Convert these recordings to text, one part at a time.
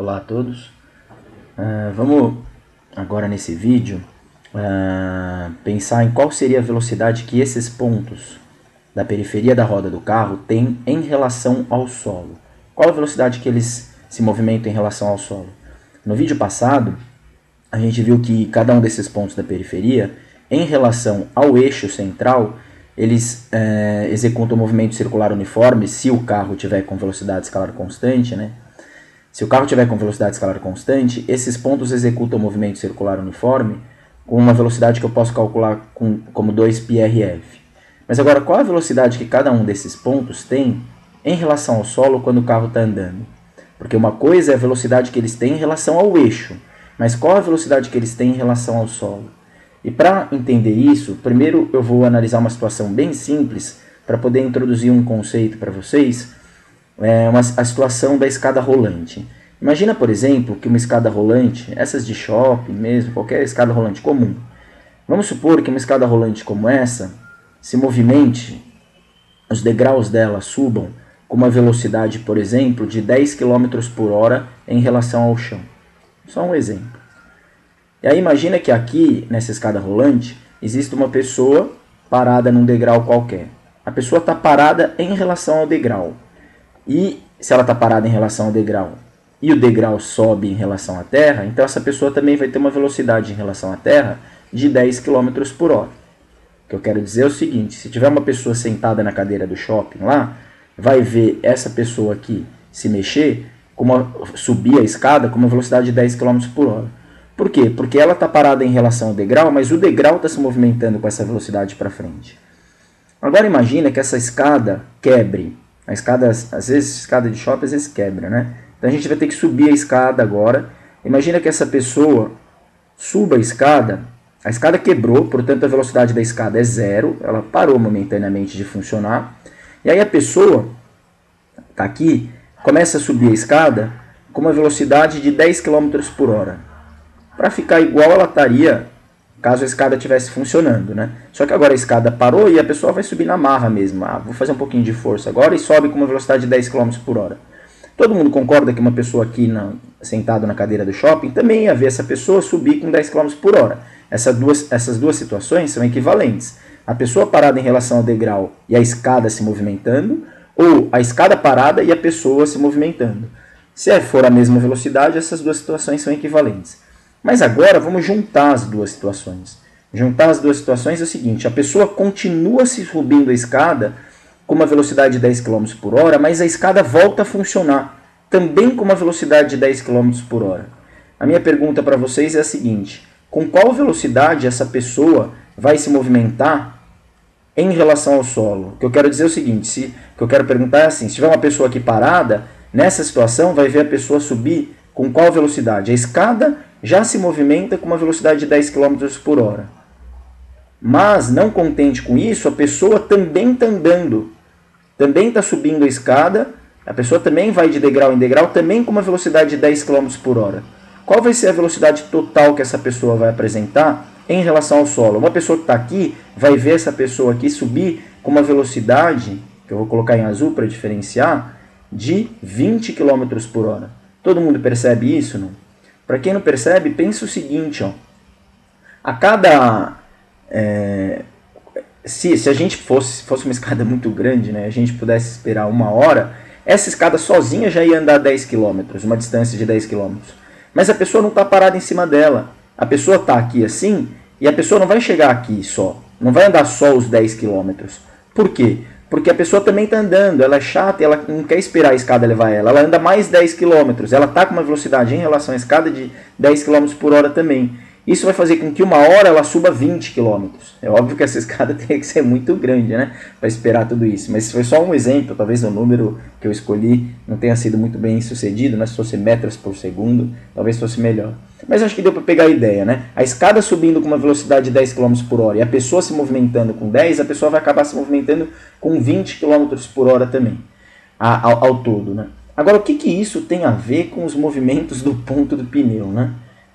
Olá a todos. Vamos agora nesse vídeo pensar em qual seria a velocidade que esses pontos da periferia da roda do carro têm em relação ao solo. Qual a velocidade que eles se movimentam em relação ao solo? No vídeo passado, a gente viu que cada um desses pontos da periferia, em relação ao eixo central, eles executam um movimento circular uniforme se o carro tiver com velocidade escalar constante, né? Se o carro tiver com velocidade escalar constante, esses pontos executam um movimento circular uniforme com uma velocidade que eu posso calcular como 2πrf. Mas agora, qual a velocidade que cada um desses pontos tem em relação ao solo quando o carro está andando? Porque uma coisa é a velocidade que eles têm em relação ao eixo, mas qual a velocidade que eles têm em relação ao solo? E para entender isso, primeiro eu vou analisar uma situação bem simples para poder introduzir um conceito para vocês, a situação da escada rolante. Imagina, por exemplo, que uma escada rolante, essas de shopping mesmo, qualquer escada rolante comum, vamos supor que uma escada rolante como essa se movimente, os degraus dela subam com uma velocidade, por exemplo, de 10 km por hora em relação ao chão. Só um exemplo. E aí imagina que aqui, nessa escada rolante, existe uma pessoa parada num degrau qualquer. A pessoa está parada em relação ao degrau. E se ela está parada em relação ao degrau e o degrau sobe em relação à terra, então essa pessoa também vai ter uma velocidade em relação à terra de 10 km por hora. O que eu quero dizer é o seguinte, se tiver uma pessoa sentada na cadeira do shopping lá, vai ver essa pessoa aqui se mexer, subir a escada com uma velocidade de 10 km por hora. Por quê? Porque ela está parada em relação ao degrau, mas o degrau está se movimentando com essa velocidade para frente. Agora imagina que essa escada quebre. A escada, às vezes, escada de shopping às vezes quebra, né? Então a gente vai ter que subir a escada agora. Imagina que essa pessoa suba a escada quebrou, portanto a velocidade da escada é zero, ela parou momentaneamente de funcionar. E aí a pessoa está aqui, começa a subir a escada com uma velocidade de 10 km por hora. Para ficar igual ela estaria caso a escada estivesse funcionando, né? Só que agora a escada parou e a pessoa vai subir na marra mesmo. Vou fazer um pouquinho de força agora e sobe com uma velocidade de 10 km por hora. Todo mundo concorda que uma pessoa aqui sentado na cadeira do shopping também ia ver essa pessoa subir com 10 km por hora. Essas duas situações são equivalentes. A pessoa parada em relação ao degrau e a escada se movimentando, ou a escada parada e a pessoa se movimentando. Se for a mesma velocidade, essas duas situações são equivalentes. Mas agora vamos juntar as duas situações. Juntar as duas situações é o seguinte, a pessoa continua se subindo a escada com uma velocidade de 10 km por hora, mas a escada volta a funcionar, também com uma velocidade de 10 km por hora. A minha pergunta para vocês é a seguinte, com qual velocidade essa pessoa vai se movimentar em relação ao solo? O que eu quero dizer é o seguinte, o que eu quero perguntar é assim, se tiver uma pessoa aqui parada, nessa situação vai ver a pessoa subir com qual velocidade? A escada já se movimenta com uma velocidade de 10 km por hora. Mas, não contente com isso, a pessoa também está andando. Também está subindo a escada. A pessoa também vai de degrau em degrau, também com uma velocidade de 10 km por hora. Qual vai ser a velocidade total que essa pessoa vai apresentar em relação ao solo? Uma pessoa que está aqui vai ver essa pessoa aqui subir com uma velocidade, que eu vou colocar em azul para diferenciar, de 20 km por hora. Todo mundo percebe isso, não? Para quem não percebe, pensa o seguinte, ó. A cada... se a gente fosse uma escada muito grande, né, a gente pudesse esperar 1 hora, essa escada sozinha já ia andar 10 km, uma distância de 10 km. Mas a pessoa não está parada em cima dela. A pessoa está aqui assim, e a pessoa não vai chegar aqui só. Não vai andar só os 10 km. Por quê? Porque a pessoa também está andando, ela é chata e ela não quer esperar a escada levar ela. Ela anda mais 10 km, ela está com uma velocidade em relação à escada de 10 km por hora também. Isso vai fazer com que 1 hora ela suba 20 km. É óbvio que essa escada teria que ser muito grande, né, para esperar tudo isso. Mas foi só um exemplo, talvez o número que eu escolhi não tenha sido muito bem sucedido, né? Se fosse metros por segundo, talvez fosse melhor. Mas acho que deu para pegar a ideia, né? A escada subindo com uma velocidade de 10 km por hora e a pessoa se movimentando com 10, a pessoa vai acabar se movimentando com 20 km por hora também, ao todo, né? Agora, o que isso tem a ver com os movimentos do ponto do pneu, né?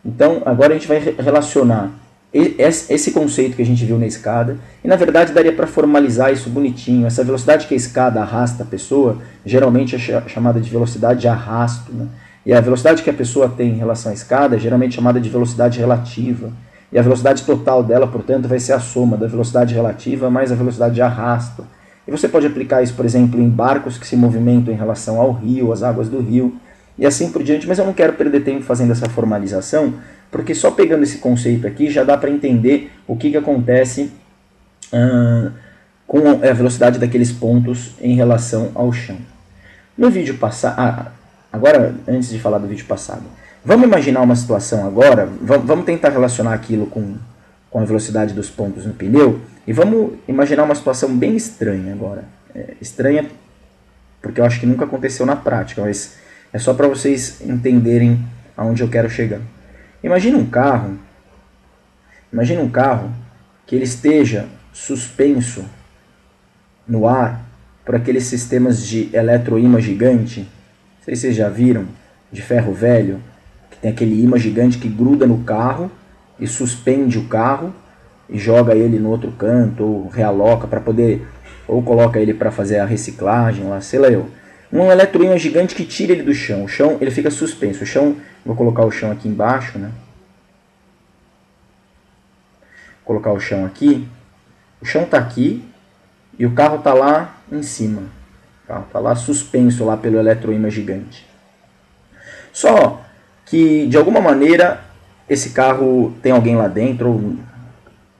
Então, agora a gente vai relacionar esse conceito que a gente viu na escada, e na verdade daria para formalizar isso bonitinho. Essa velocidade que a escada arrasta a pessoa, geralmente é chamada de velocidade de arrasto, né? E a velocidade que a pessoa tem em relação à escada é geralmente chamada de velocidade relativa. E a velocidade total dela, portanto, vai ser a soma da velocidade relativa mais a velocidade de arrasto. E você pode aplicar isso, por exemplo, em barcos que se movimentam em relação ao rio, às águas do rio, e assim por diante. Mas eu não quero perder tempo fazendo essa formalização, porque só pegando esse conceito aqui já dá para entender o que acontece com a velocidade daqueles pontos em relação ao chão. No vídeo passado, agora antes de falar do vídeo passado, vamos imaginar uma situação agora, vamos tentar relacionar aquilo com a velocidade dos pontos no pneu, e vamos imaginar uma situação bem estranha agora. Estranha porque eu acho que nunca aconteceu na prática, mas é só para vocês entenderem aonde eu quero chegar. Imagina um carro que ele esteja suspenso no ar por aqueles sistemas de eletroímã gigante, não sei se vocês já viram, de ferro velho, que tem aquele ímã gigante que gruda no carro e suspende o carro e joga ele no outro canto, ou realoca para poder, ou coloca ele para fazer a reciclagem lá, sei lá eu. Um eletroímã gigante que tira ele do chão. O chão ele fica suspenso. O chão, vou colocar o chão aqui embaixo, né? Vou colocar o chão aqui. O chão está aqui e o carro está lá em cima. O carro está lá suspenso lá pelo eletroímã gigante. Só que, de alguma maneira, esse carro tem alguém lá dentro.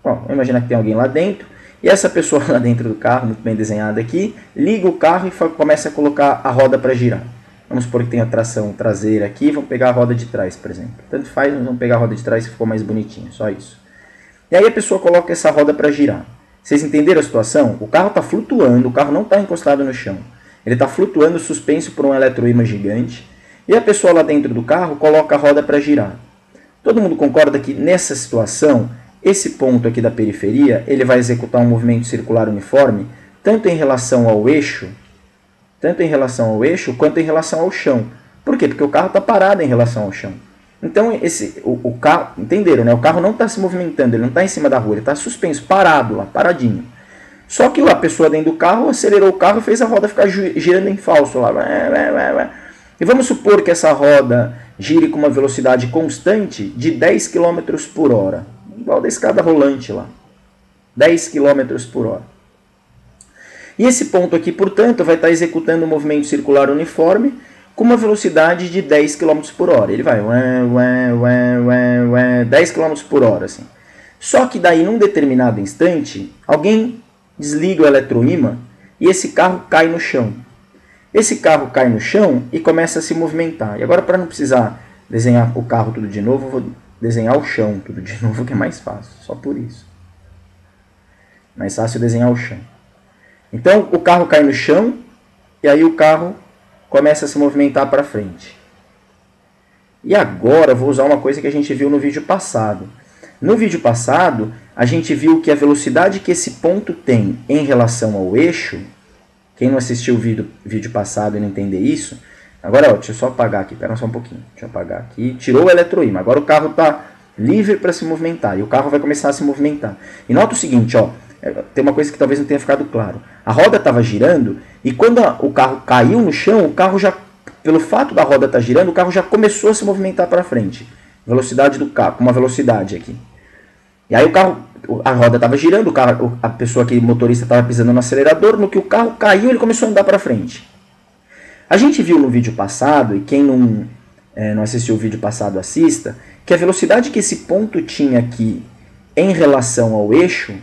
Bom, vamos imaginar que tem alguém lá dentro. E essa pessoa lá dentro do carro, muito bem desenhada aqui, liga o carro e começa a colocar a roda para girar. Vamos supor que tem a tração traseira aqui, vamos pegar a roda de trás, por exemplo. Tanto faz, vamos pegar a roda de trás que ficou mais bonitinho, só isso. E aí a pessoa coloca essa roda para girar. Vocês entenderam a situação? O carro está flutuando, o carro não está encostado no chão. Ele está flutuando, suspenso por um eletroímã gigante. E a pessoa lá dentro do carro coloca a roda para girar. Todo mundo concorda que nessa situação, esse ponto aqui da periferia, ele vai executar um movimento circular uniforme, tanto em relação ao eixo, quanto em relação ao chão. Por quê? Porque o carro está parado em relação ao chão. Então, o carro, entenderam, né? O carro não está se movimentando, ele não está em cima da rua, ele está suspenso, parado lá, paradinho. Só que a pessoa dentro do carro acelerou o carro e fez a roda ficar girando em falso lá. E vamos supor que essa roda gire com uma velocidade constante de 10 km por hora. Igual da escada rolante lá. 10 km por hora. E esse ponto aqui, portanto, vai estar executando um movimento circular uniforme com uma velocidade de 10 km por hora. Ele vai 10 km por hora. Assim. Só que daí, num determinado instante, alguém desliga o eletroímã e esse carro cai no chão. Esse carro cai no chão e começa a se movimentar. E agora, para não precisar desenhar o carro tudo de novo, eu vou desenhar o chão tudo de novo, que é mais fácil. Só por isso. Mais fácil desenhar o chão. Então, o carro cai no chão e aí o carro começa a se movimentar para frente. E agora eu vou usar uma coisa que a gente viu no vídeo passado. No vídeo passado, a gente viu que a velocidade que esse ponto tem em relação ao eixo, quem não assistiu o vídeo passado e não entender isso, agora, deixa eu só apagar aqui, pera só um pouquinho, deixa eu apagar aqui, tirou o eletroímã, agora o carro está livre para se movimentar, e o carro vai começar a se movimentar. E nota o seguinte, tem uma coisa que talvez não tenha ficado claro, a roda estava girando, e quando o carro caiu no chão, o carro já, pelo fato da roda estar girando, o carro já começou a se movimentar para frente, velocidade do carro, com uma velocidade aqui. E aí a roda estava girando, a pessoa aqui, o motorista, estava pisando no acelerador, no que o carro caiu, ele começou a andar para frente. A gente viu no vídeo passado, e quem não assistiu o vídeo passado, assista, que a velocidade que esse ponto tinha aqui em relação ao eixo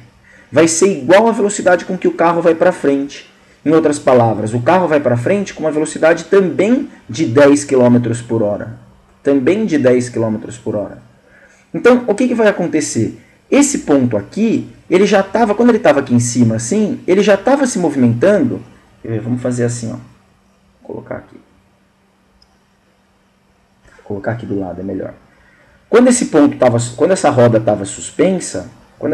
vai ser igual à velocidade com que o carro vai para frente. Em outras palavras, o carro vai para frente com uma velocidade também de 10 km por hora. Também de 10 km por hora. Então, o que vai acontecer? Esse ponto aqui, ele já estava, quando ele estava aqui em cima assim, ele já estava se movimentando. Vamos fazer assim, Vou colocar aqui. Vou colocar aqui do lado, é melhor. Quando essa roda estava suspensa, quando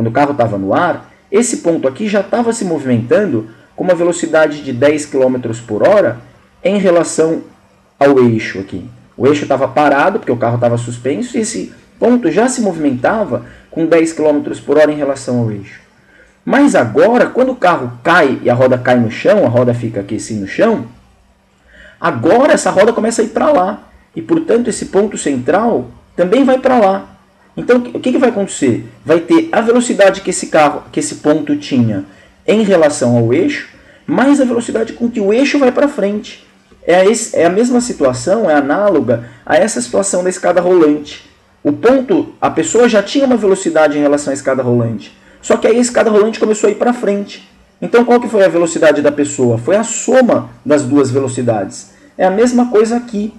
o carro estava no ar, esse ponto aqui já estava se movimentando com uma velocidade de 10 km por hora em relação ao eixo aqui. O eixo estava parado, porque o carro estava suspenso, e esse ponto já se movimentava com 10 km por hora em relação ao eixo. Mas agora, quando o carro cai e a roda cai no chão, a roda fica aqui assim no chão, Agora essa roda começa a ir para lá. E, portanto, esse ponto central também vai para lá. Então, o que vai acontecer? Vai ter a velocidade que esse ponto tinha em relação ao eixo, mais a velocidade com que o eixo vai para frente. É a mesma situação, é análoga a essa situação da escada rolante. A pessoa já tinha uma velocidade em relação à escada rolante, só que aí a escada rolante começou a ir para frente. Então, qual que foi a velocidade da pessoa? Foi a soma das duas velocidades. É a mesma coisa aqui.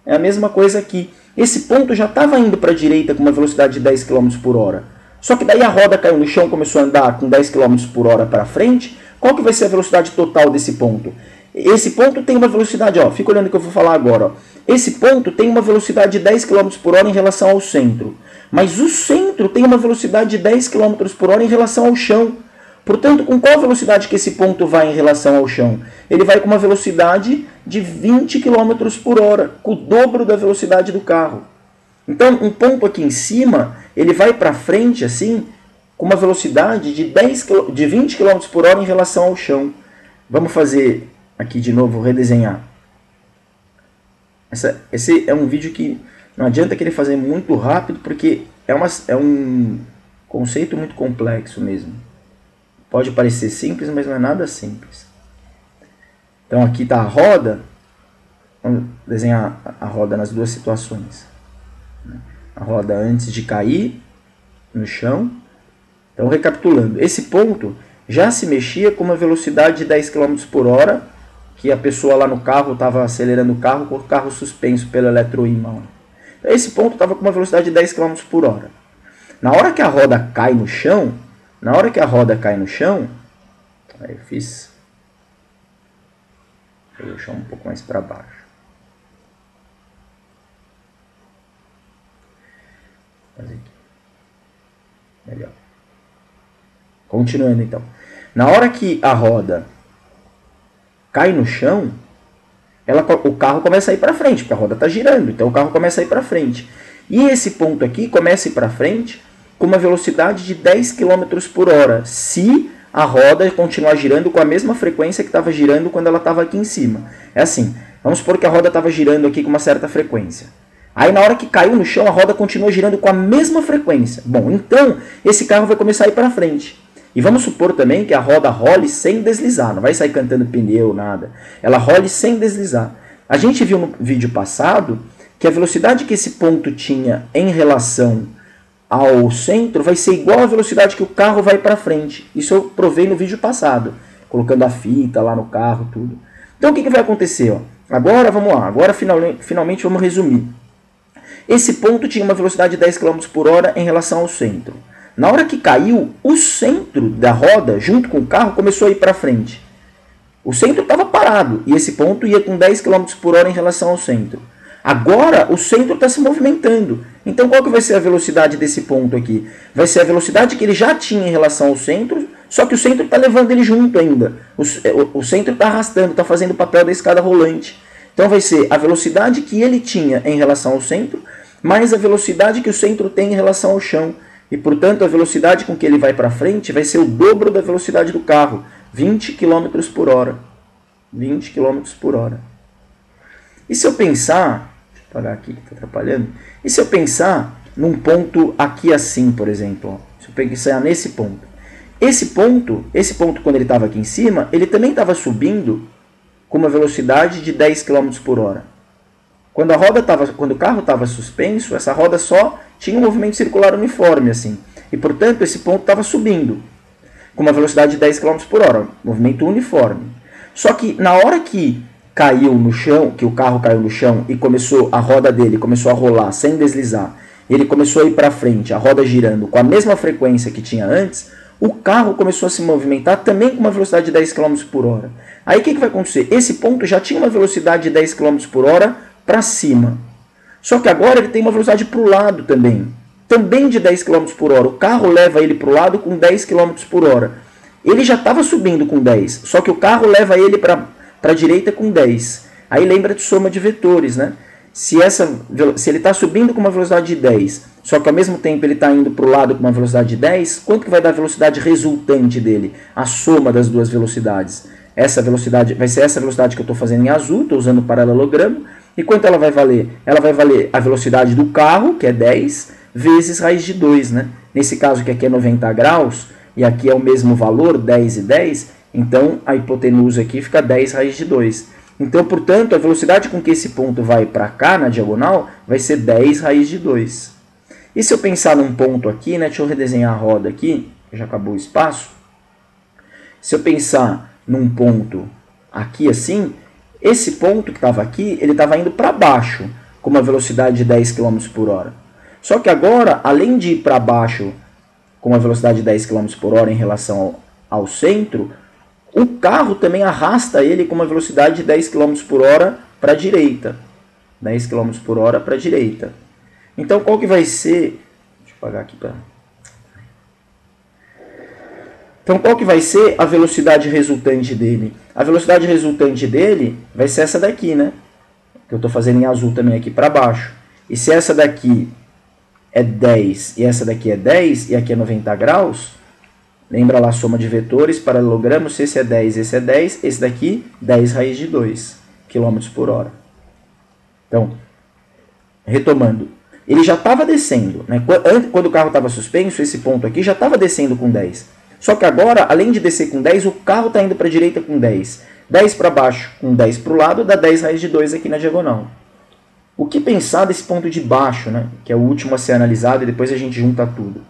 É a mesma coisa aqui. Esse ponto já estava indo para a direita com uma velocidade de 10 km por hora. Só que daí a roda caiu no chão, começou a andar com 10 km por hora para frente. Qual que vai ser a velocidade total desse ponto? Esse ponto tem uma velocidade, ó, fica olhando o que eu vou falar agora. Ó. Esse ponto tem uma velocidade de 10 km por hora em relação ao centro. Mas o centro tem uma velocidade de 10 km por hora em relação ao chão. Portanto, com qual velocidade que esse ponto vai em relação ao chão? Ele vai com uma velocidade de 20 km por hora, com o dobro da velocidade do carro. Então, um ponto aqui em cima, ele vai para frente assim, com uma velocidade de 20 km por hora em relação ao chão. Vamos fazer aqui de novo, redesenhar. Esse é um vídeo que não adianta querer fazer muito rápido, porque é um conceito muito complexo mesmo. Pode parecer simples, mas não é nada simples. Então aqui está a roda. Vamos desenhar a roda nas duas situações. A roda antes de cair no chão. Então, recapitulando. Esse ponto já se mexia com uma velocidade de 10 km por hora, que a pessoa lá no carro estava acelerando o carro com o carro suspenso pelo eletroímã. Então, esse ponto estava com uma velocidade de 10 km por hora. Na hora que a roda cai no chão, aí eu fiz, vou deixar um pouco mais para baixo. Fazer aqui. Melhor. Continuando então. Na hora que a roda cai no chão, o carro começa a ir para frente, porque a roda está girando, então o carro começa a ir para frente. E esse ponto aqui começa a ir para frente com uma velocidade de 10 km por hora, se a roda continuar girando com a mesma frequência que estava girando quando ela estava aqui em cima. É assim, vamos supor que a roda estava girando aqui com uma certa frequência. Aí na hora que caiu no chão, a roda continua girando com a mesma frequência. Bom, então esse carro vai começar a ir para frente. E vamos supor também que a roda role sem deslizar, não vai sair cantando pneu, nada. Ela role sem deslizar. A gente viu no vídeo passado que a velocidade que esse ponto tinha em relação ao centro vai ser igual à velocidade que o carro vai para frente. Isso eu provei no vídeo passado, colocando a fita lá no carro, tudo. Então o que vai acontecer? Ó? Agora vamos lá, agora finalmente vamos resumir. Esse ponto tinha uma velocidade de 10 km por hora em relação ao centro. Na hora que caiu, o centro da roda, junto com o carro, começou a ir para frente. O centro estava parado e esse ponto ia com 10 km por hora em relação ao centro. Agora, o centro está se movimentando. Então, qual que vai ser a velocidade desse ponto aqui? Vai ser a velocidade que ele já tinha em relação ao centro, só que o centro está levando ele junto ainda. O centro está arrastando, está fazendo o papel da escada rolante. Então, vai ser a velocidade que ele tinha em relação ao centro, mais a velocidade que o centro tem em relação ao chão. E, portanto, a velocidade com que ele vai para frente vai ser o dobro da velocidade do carro, 20 km por hora. 20 km por hora. E se eu pensar, deixa eu apagar aqui que está atrapalhando, e se eu pensar num ponto aqui assim, por exemplo, ó, se eu pensar nesse ponto. Esse ponto quando ele estava aqui em cima, ele também estava subindo com uma velocidade de 10 km por hora. Quando o carro estava suspenso, essa roda só tinha um movimento circular uniforme, assim. E, portanto, esse ponto estava subindo com uma velocidade de 10 km por hora, movimento uniforme. Só que na hora que caiu no chão, que o carro caiu no chão e a roda dele começou a rolar sem deslizar, ele começou a ir para frente, a roda girando com a mesma frequência que tinha antes, o carro começou a se movimentar também com uma velocidade de 10 km por hora. Aí o que vai acontecer? Esse ponto já tinha uma velocidade de 10 km por hora para cima. Só que agora ele tem uma velocidade para o lado também de 10 km por hora. O carro leva ele para o lado com 10 km por hora. Ele já estava subindo com 10, só que o carro leva ele para a direita com 10. Aí lembra de soma de vetores, né? Se ele está subindo com uma velocidade de 10, só que ao mesmo tempo ele está indo para o lado com uma velocidade de 10, quanto que vai dar a velocidade resultante dele? A soma das duas velocidades. essa velocidade, vai ser essa velocidade que eu estou fazendo em azul, estou usando o paralelogramo. E quanto ela vai valer? Ela vai valer a velocidade do carro, que é 10, vezes raiz de 2, né? Nesse caso que aqui é 90 graus, e aqui é o mesmo valor, 10 e 10, então a hipotenusa aqui fica 10 raiz de 2. Então, portanto, a velocidade com que esse ponto vai para cá, na diagonal, vai ser 10 raiz de 2. E se eu pensar num ponto aqui, né? Deixa eu redesenhar a roda aqui, já acabou o espaço. Se eu pensar num ponto aqui assim, esse ponto que estava aqui, ele estava indo para baixo, com uma velocidade de 10 km por hora. Só que agora, além de ir para baixo com uma velocidade de 10 km por hora em relação ao centro, o carro também arrasta ele com uma velocidade de 10 km por hora para a direita. 10 km por hora para a direita. Então, qual que vai ser... Deixa eu apagar aqui para... Então, qual que vai ser a velocidade resultante dele? A velocidade resultante dele vai ser essa daqui, né? Que eu estou fazendo em azul também aqui para baixo. E se essa daqui é 10 e essa daqui é 10 e aqui é 90 graus, lembra lá a soma de vetores, paralelogramo, se esse é 10 e esse é 10, esse daqui 10 raiz de 2 km por hora. Então, retomando, ele já estava descendo, né? Quando o carro estava suspenso, esse ponto aqui já estava descendo com 10. Só que agora, além de descer com 10, o carro está indo para a direita com 10. 10 para baixo com 10 para o lado, dá 10 raiz de 2 aqui na diagonal. O que pensar desse ponto de baixo, né? Que é o último a ser analisado e depois a gente junta tudo.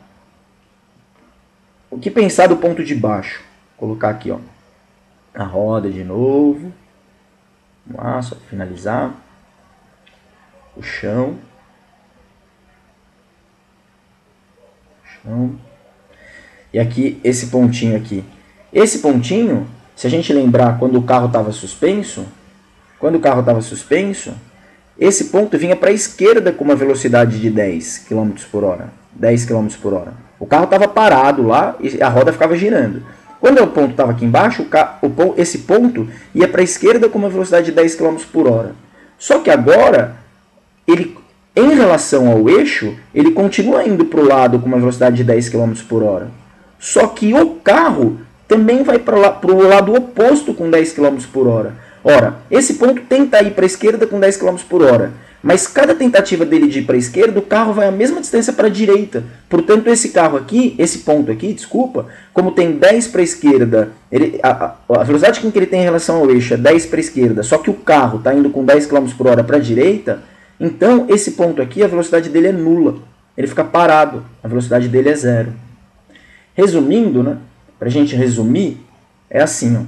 O que pensar do ponto de baixo? Vou colocar aqui, ó, a roda de novo. Vamos lá, só para finalizar. O chão. E aqui, esse pontinho aqui. Esse pontinho, se a gente lembrar quando o carro estava suspenso, esse ponto vinha para a esquerda com uma velocidade de 10 km por hora. 10 km por hora. O carro estava parado lá e a roda ficava girando. Quando o ponto estava aqui embaixo, esse ponto ia para a esquerda com uma velocidade de 10 km por hora. Só que agora, ele, em relação ao eixo, ele continua indo para o lado com uma velocidade de 10 km por hora. Só que o carro também vai para o lado oposto com 10 km por hora. Ora, esse ponto tenta ir para a esquerda com 10 km por hora. Mas cada tentativa dele de ir para a esquerda, o carro vai a mesma distância para a direita. Portanto, esse carro aqui, esse ponto aqui, desculpa, como tem 10 para a esquerda, a velocidade com que ele tem em relação ao eixo é 10 para a esquerda, só que o carro está indo com 10 km por hora para a direita, então esse ponto aqui, a velocidade dele é nula. Ele fica parado, a velocidade dele é zero. Resumindo, né, para a gente resumir, é assim, ó.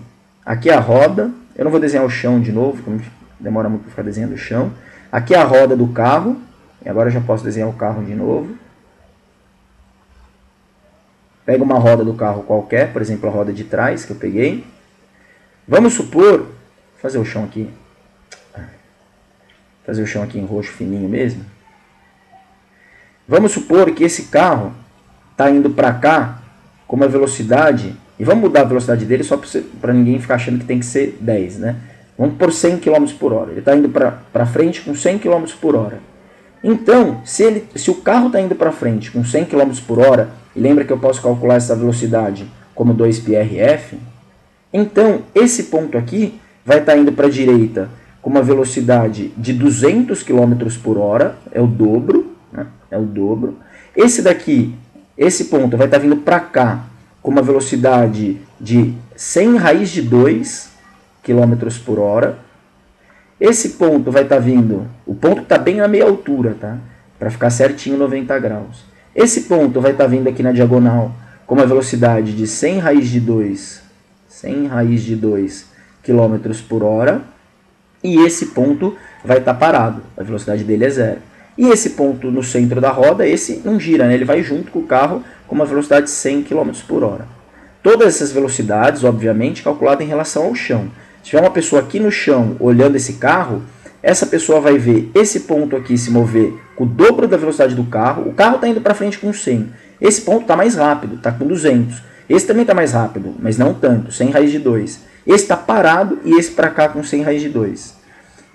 Aqui é a roda, eu não vou desenhar o chão de novo, como demora muito para ficar desenhando o chão. Aqui é a roda do carro, e agora eu já posso desenhar o carro de novo. Pega uma roda do carro qualquer, por exemplo, a roda de trás que eu peguei. Vamos supor, vou fazer o chão aqui em roxo fininho mesmo. Vamos supor que esse carro está indo para cá com uma velocidade, e vamos mudar a velocidade dele só para ninguém ficar achando que tem que ser 10, né? Vamos por 100 km por hora. Ele está indo para frente com 100 km por hora. Então, se o carro está indo para frente com 100 km por hora, e lembra que eu posso calcular essa velocidade como 2πrf, então esse ponto aqui vai estar indo para a direita com uma velocidade de 200 km por hora, é o dobro, né? É o dobro. Esse ponto vai estar vindo para cá com uma velocidade de 100 raiz de 2 km por hora. Esse ponto vai estar vindo, o ponto está bem na meia altura, tá? Para ficar certinho 90 graus. Esse ponto vai estar vindo aqui na diagonal com uma velocidade de 100 raiz de 2 km por hora. E esse ponto vai estar parado, a velocidade dele é zero. E esse ponto no centro da roda, esse não gira, né? Ele vai junto com o carro com uma velocidade de 100 km por hora. Todas essas velocidades, obviamente, calculadas em relação ao chão. Se tiver uma pessoa aqui no chão olhando esse carro, essa pessoa vai ver esse ponto aqui se mover com o dobro da velocidade do carro. O carro está indo para frente com 100. Esse ponto está mais rápido, está com 200. Esse também está mais rápido, mas não tanto, 100 raiz de 2. Esse está parado e esse para cá com 100 raiz de 2.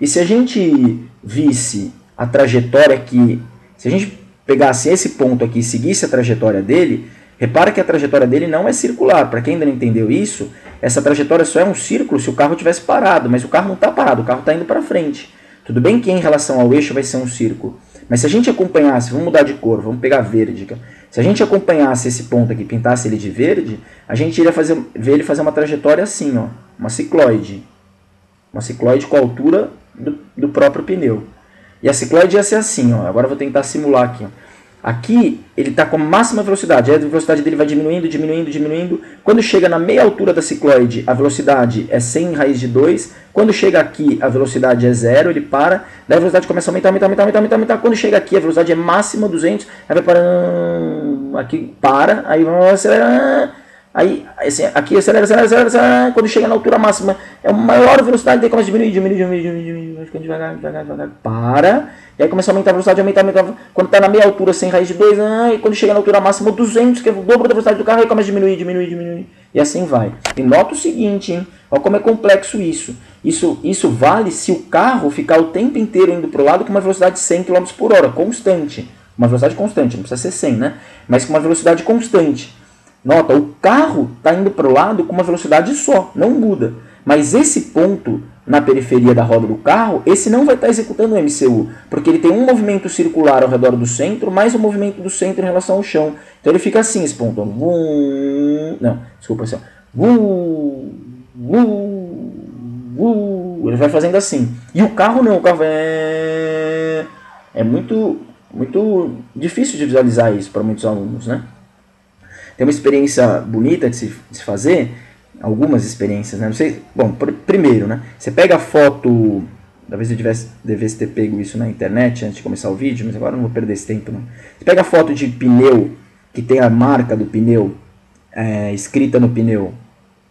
E se a gente visse a trajetória aqui, se a gente pegasse esse ponto aqui e seguisse a trajetória dele, repara que a trajetória dele não é circular. Para quem ainda não entendeu isso, essa trajetória só é um círculo se o carro tivesse parado, mas o carro não está parado, o carro está indo para frente. Tudo bem que em relação ao eixo vai ser um círculo, mas se a gente acompanhasse, vamos mudar de cor, vamos pegar verde, se a gente acompanhasse esse ponto aqui, pintasse ele de verde, a gente iria ver ele fazer uma trajetória assim, ó, uma cicloide com a altura do próprio pneu. E a cicloide ia ser assim, ó, agora eu vou tentar simular aqui, ó. Aqui ele está com a máxima velocidade, a velocidade dele vai diminuindo, diminuindo, diminuindo. Quando chega na meia altura da cicloide, a velocidade é 100 raiz de 2. Quando chega aqui, a velocidade é 0, ele para. Daí a velocidade começa a aumentar. Quando chega aqui, a velocidade é máxima, 200. Aí vai parando, aqui para, aí vai acelerar. Aí aqui acelera. Quando chega na altura máxima, é a maior velocidade, daí começa a diminuir, vai ficando devagar, para. E aí começa a aumentar a velocidade, aumentar. Quando está na meia altura, 100 raiz de 2, e quando chega na altura máxima, 200, que é o dobro da velocidade do carro, aí começa a diminuir. E assim vai. E nota o seguinte, hein? Olha como é complexo isso. Isso vale se o carro ficar o tempo inteiro indo para o lado com uma velocidade de 100 km por hora, constante. Uma velocidade constante, não precisa ser 100, né? Mas com uma velocidade constante. Nota, o carro está indo para o lado com uma velocidade só, não muda. Mas esse ponto na periferia da roda do carro, esse não vai estar executando o MCU, porque ele tem um movimento circular ao redor do centro, mais um movimento do centro em relação ao chão. Então ele fica assim, esse ponto. Ele vai fazendo assim. E o carro não, o carro é muito difícil de visualizar isso para muitos alunos, né? Tem uma experiência bonita de se fazer, algumas experiências, né? Não sei, bom, primeiro, né? Você pega a foto, talvez eu devesse ter pego isso na internet antes de começar o vídeo, mas agora não vou perder esse tempo, não. Você pega a foto de pneu, que tem a marca do pneu escrita no pneu,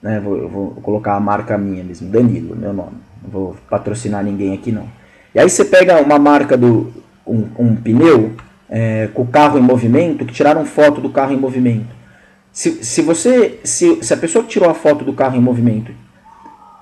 né? Eu vou colocar a marca minha mesmo, Danilo, meu nome. Não vou patrocinar ninguém aqui, não. E aí você pega uma marca um pneu com o carro em movimento, que tiraram foto do carro em movimento. Se a pessoa que tirou a foto do carro em movimento,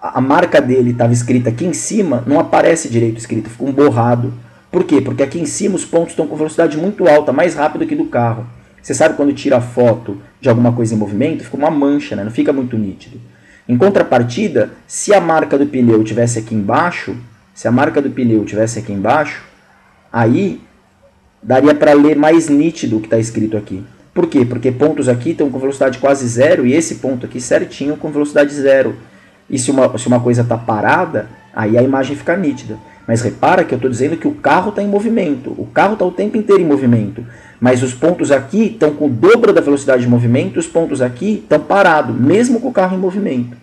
a marca dele estava escrita aqui em cima, não aparece direito escrito, fica um borrado. Por quê? Porque aqui em cima os pontos estão com velocidade muito alta, mais rápido que do carro. Você sabe quando tira a foto de alguma coisa em movimento, fica uma mancha, né? Não fica muito nítido. Em contrapartida, se a marca do pneu tivesse aqui embaixo, aí daria para ler mais nítido o que está escrito aqui. Por quê? Porque pontos aqui estão com velocidade quase zero e esse ponto aqui certinho com velocidade zero. E se uma coisa está parada, aí a imagem fica nítida. Mas repara que eu estou dizendo que o carro está em movimento. O carro está o tempo inteiro em movimento. Mas os pontos aqui estão com o dobro da velocidade de movimento e os pontos aqui estão parados, mesmo com o carro em movimento.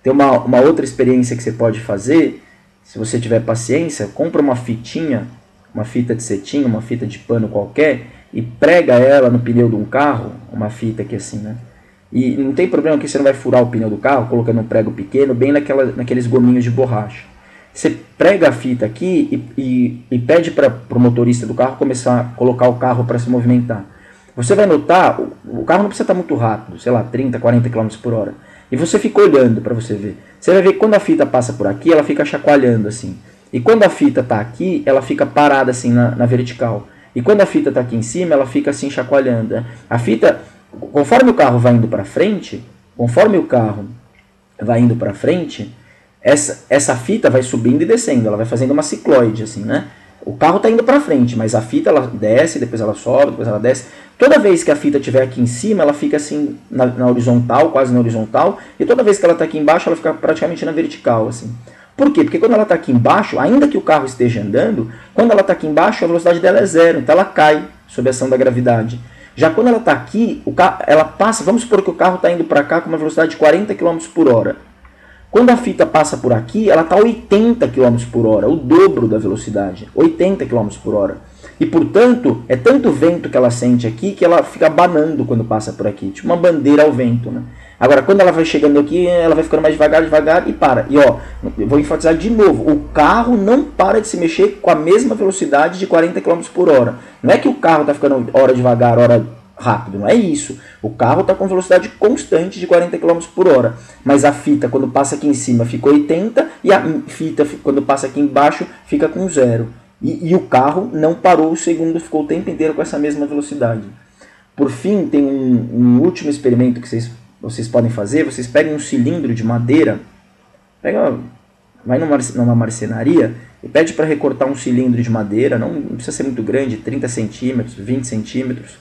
Tem uma outra experiência que você pode fazer, se você tiver paciência, compra uma fitinha, uma fita de cetim, uma fita de pano qualquer, e prega ela no pneu de um carro, uma fita aqui assim, né? E não tem problema que você não vai furar o pneu do carro colocando um prego pequeno, bem naqueles gominhos de borracha. Você prega a fita aqui e pede para o motorista do carro começar a colocar o carro para se movimentar. Você vai notar, o carro não precisa estar muito rápido, sei lá, 30, 40 km por hora. E você fica olhando para você ver. Você vai ver que quando a fita passa por aqui, ela fica chacoalhando assim. E quando a fita está aqui, ela fica parada assim na vertical. E quando a fita está aqui em cima, ela fica assim chacoalhando. Né? A fita, conforme o carro vai indo para frente, essa fita vai subindo e descendo, ela vai fazendo uma cicloide assim, né? O carro está indo para frente, mas a fita ela desce, depois ela sobe, depois ela desce. Toda vez que a fita estiver aqui em cima, ela fica assim na horizontal, quase na horizontal, e toda vez que ela está aqui embaixo, ela fica praticamente na vertical assim. Por quê? Porque quando ela está aqui embaixo, ainda que o carro esteja andando, quando ela está aqui embaixo, a velocidade dela é zero, então ela cai sob a ação da gravidade. Já quando ela está aqui, ela passa, vamos supor que o carro está indo para cá com uma velocidade de 40 km por hora. Quando a fita passa por aqui, ela está a 80 km por hora, o dobro da velocidade, 80 km por hora. E, portanto, é tanto vento que ela sente aqui que ela fica abanando quando passa por aqui, tipo uma bandeira ao vento, né? Agora, quando ela vai chegando aqui, ela vai ficando mais devagar e para. E, ó, eu vou enfatizar de novo, o carro não para de se mexer com a mesma velocidade de 40 km por hora. Não é que o carro está ficando hora devagar, hora rápido, não é isso. O carro está com velocidade constante de 40 km por hora. Mas a fita, quando passa aqui em cima, fica 80 e a fita, quando passa aqui embaixo, fica com 0. E o carro não parou o segundo, ficou o tempo inteiro com essa mesma velocidade. Por fim, tem um último experimento que vocês vocês podem fazer, vocês pegam um cilindro de madeira, vai numa marcenaria e pede para recortar um cilindro de madeira, não precisa ser muito grande, 30 centímetros, 20 centímetros.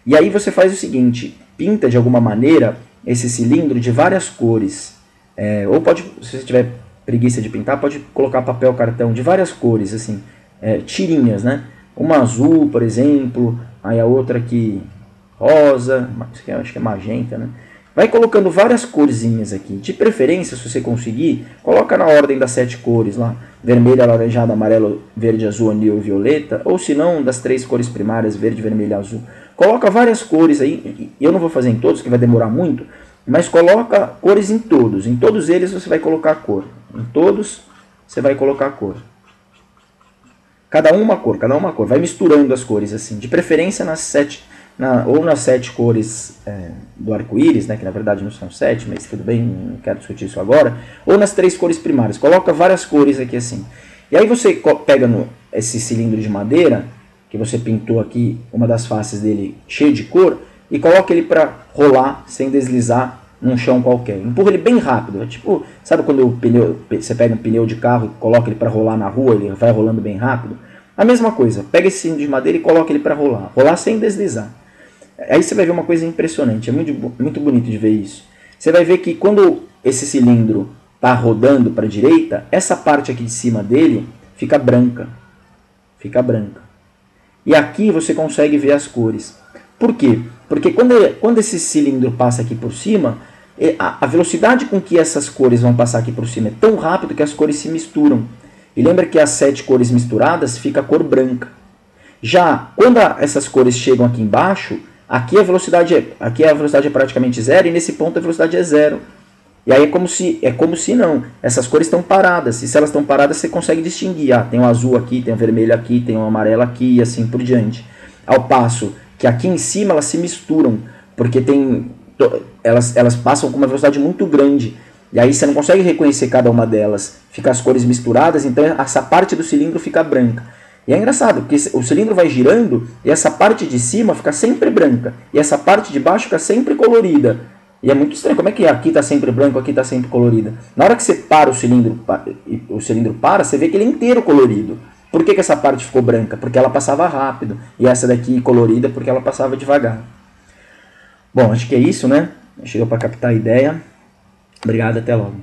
E aí você faz o seguinte, pinta de alguma maneira esse cilindro de várias cores. Ou pode, se você tiver preguiça de pintar, pode colocar papel cartão de várias cores, assim, tirinhas, né? Uma azul, por exemplo, aí a outra aqui rosa, acho que é magenta, né? Vai colocando várias corzinhas aqui. De preferência, se você conseguir, coloca na ordem das 7 cores lá. Vermelho, alaranjado, amarelo, verde, azul, anil e violeta. Ou se não, das 3 cores primárias, verde, vermelho e azul. Coloca várias cores aí. Eu não vou fazer em todos, que vai demorar muito. Mas coloca cores em todos. Em todos eles você vai colocar a cor. Em todos você vai colocar a cor. Cada uma cor. Vai misturando as cores assim. De preferência nas 7 ou nas 7 cores do arco-íris, né, que na verdade não são 7, mas tudo bem, não quero discutir isso agora, ou nas 3 cores primárias, coloca várias cores aqui assim. E aí você pega esse cilindro de madeira, que você pintou aqui, uma das faces dele cheio de cor, e coloca ele para rolar sem deslizar num chão qualquer. Empurra ele bem rápido, é tipo, sabe quando você pega um pneu de carro e coloca ele para rolar na rua, ele vai rolando bem rápido? A mesma coisa, pega esse cilindro de madeira e coloca ele para rolar sem deslizar. Aí você vai ver uma coisa impressionante, é muito bonito de ver isso. Você vai ver que quando esse cilindro está rodando para a direita, essa parte aqui de cima dele fica branca. E aqui você consegue ver as cores. Por quê? Porque quando esse cilindro passa aqui por cima, a velocidade com que essas cores vão passar aqui por cima é tão rápido que as cores se misturam. E lembra que as 7 cores misturadas fica a cor branca. Já quando essas cores chegam aqui embaixo, aqui a velocidade é praticamente zero e nesse ponto a velocidade é zero. E aí é como se não, essas cores estão paradas. E se elas estão paradas, você consegue distinguir. Tem o azul aqui, tem o vermelho aqui, tem o amarelo aqui e assim por diante. Ao passo que aqui em cima elas se misturam, porque elas passam com uma velocidade muito grande. E aí você não consegue reconhecer cada uma delas. Fica as cores misturadas, então essa parte do cilindro fica branca. E é engraçado, porque o cilindro vai girando e essa parte de cima fica sempre branca. E essa parte de baixo fica sempre colorida. E é muito estranho, como é que aqui está sempre branco, aqui está sempre colorida? Na hora que você para o cilindro para, você vê que ele é inteiro colorido. Por que essa parte ficou branca? Porque ela passava rápido. E essa daqui colorida porque ela passava devagar. Bom, acho que é isso, né? Chegou para captar a ideia. Obrigado, até logo.